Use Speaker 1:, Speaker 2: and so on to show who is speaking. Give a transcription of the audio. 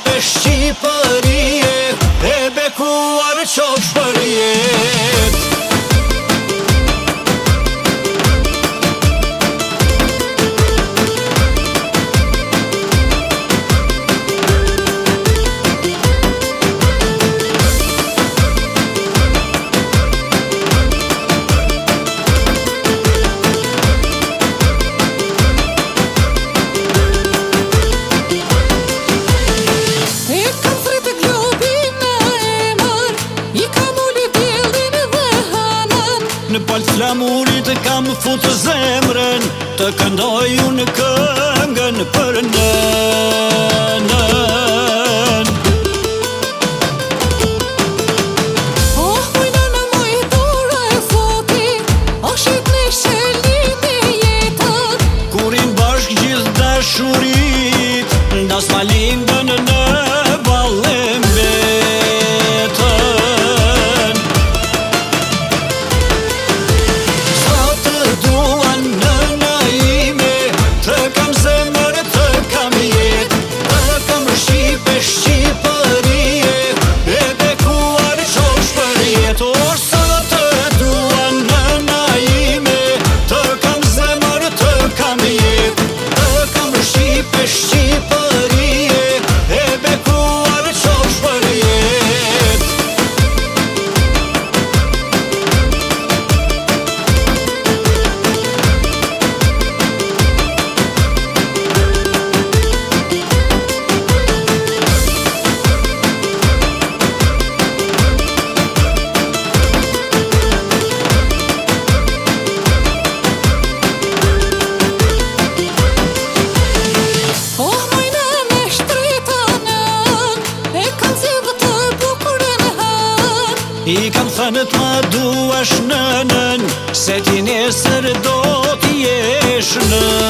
Speaker 1: Shqipe, Shqipërie, e bekuar qof për jet. Në palë flamurit kam futë zemrën, të këndoj unë këngën për nënën.
Speaker 2: Oh, moj nënë, moj dora e zoti, o shqit në shelin e jetën.
Speaker 1: Kurin bashk gjithë dashurit, ndas ma lindën në Ballem betën. Sa të duan nëna ime, të kam zemër, të kam jet, të kam Shqipe, Shqipërie, e bekuar qosh për jet. O sa të duan nëna ime, të kam zemër, të kam jet, të kam Shqipe, Shqipërie, e bekuar qosh për jet.
Speaker 2: Oh, moj nënë, shtrita nën, e kanë zjedhë të bukurën hën.
Speaker 1: I kam thënë t'ma duash nënën, se ti nesër do t'jesh nën.